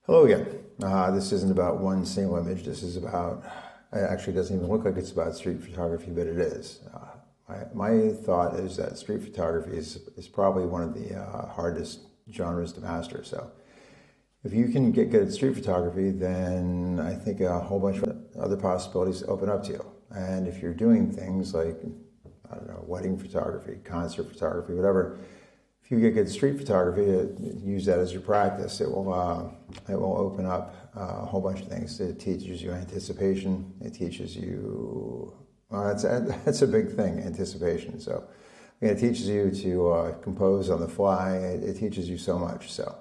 Hello again. This isn't about one single image. This is about, it actually doesn't even look like it's about street photography, but it is. My thought is that street photography is probably one of the hardest genres to master. So if you can get good at street photography, then I think a whole bunch of other possibilities open up to you. And if you're doing things like, I don't know, wedding photography, concert photography, whatever, if you get good street photography, use that as your practice. It will open up a whole bunch of things. It teaches you anticipation. It teaches you, well, that's a big thing, anticipation. So it teaches you to compose on the fly. It teaches you so much. So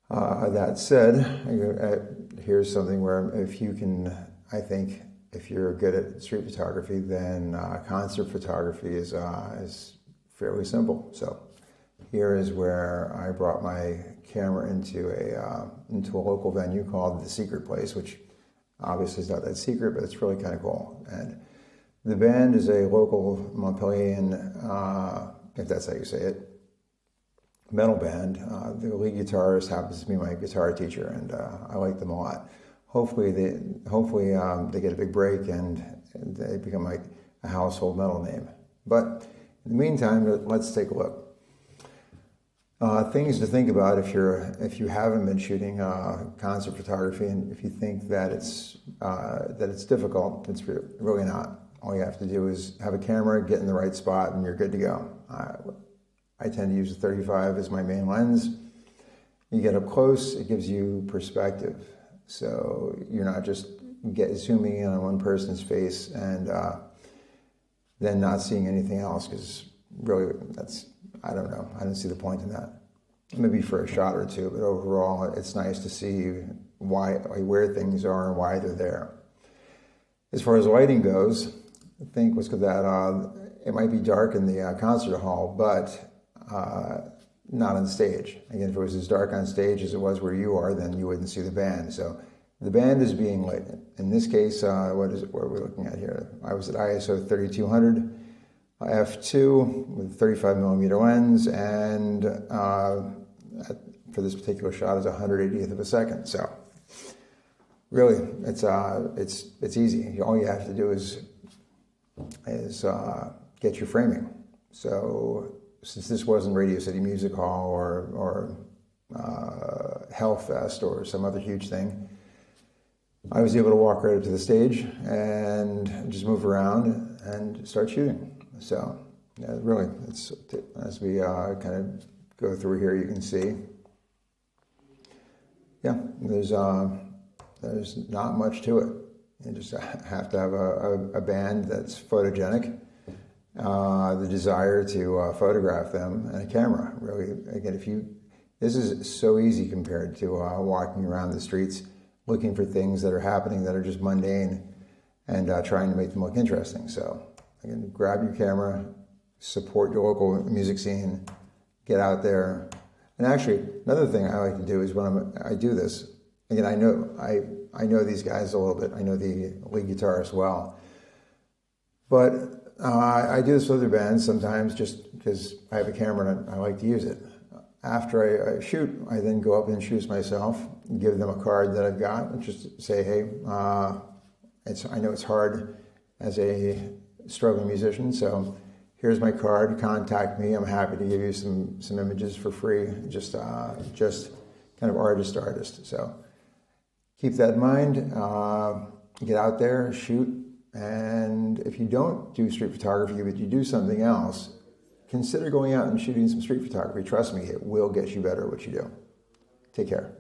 that said, here's something where if you can, I think if you're good at street photography, then concert photography is fairly simple. So here is where I brought my camera into a local venue called The Secret Place, which obviously is not that secret, but it's really kind of cool. And the band is a local Montpellier, if that's how you say it, metal band. The lead guitarist happens to be my guitar teacher, and I like them a lot. Hopefully they get a big break and they become like a household metal name. But in the meantime, let's take a look. Things to think about if you haven't been shooting concert photography, and if you think that it's difficult, it's really not. All you have to do is have a camera, get in the right spot, and you're good to go. I tend to use a 35 as my main lens. You get up close, it gives you perspective, so you're not just zooming in on one person's face and then not seeing anything else, because really I don't know. I don't see the point in that. Maybe for a shot or two, but overall, it's nice to see where things are and why they're there. As far as lighting goes, I think was that it might be dark in the concert hall, but not on stage. Again, if it was as dark on stage as it was where you are, then you wouldn't see the band. So the band is being lit. In this case, what are we looking at here? I was at ISO 3200. F2 with 35 millimeter lens, and for this particular shot is 180th of a second. So really, it's easy. All you have to do is get your framing. So since this wasn't Radio City Music Hall or Hellfest or some other huge thing, I was able to walk right up to the stage and just move around and start shooting. So, yeah, really, as we kind of go through here, you can see, yeah, there's not much to it. You just have to have a band that's photogenic, the desire to photograph them, and a camera. Really, again, this is so easy compared to walking around the streets looking for things that are happening that are just mundane and trying to make them look interesting. So, again, grab your camera, support your local music scene, get out there. And actually, another thing I like to do is when I do this, again, I know these guys a little bit. I know the lead guitarist well. But I do this with other bands sometimes just because I have a camera and I like to use it. After I shoot, I then go up and introduce myself, give them a card that I've got, and just say, hey, I know it's hard as a struggling musician, so here's my card, contact me. I'm happy to give you some images for free, just kind of artist to artist. So keep that in mind, get out there, shoot, and if you don't do street photography but you do something else, consider going out and shooting some street photography. Trust me, it will get you better at what you do. Take care.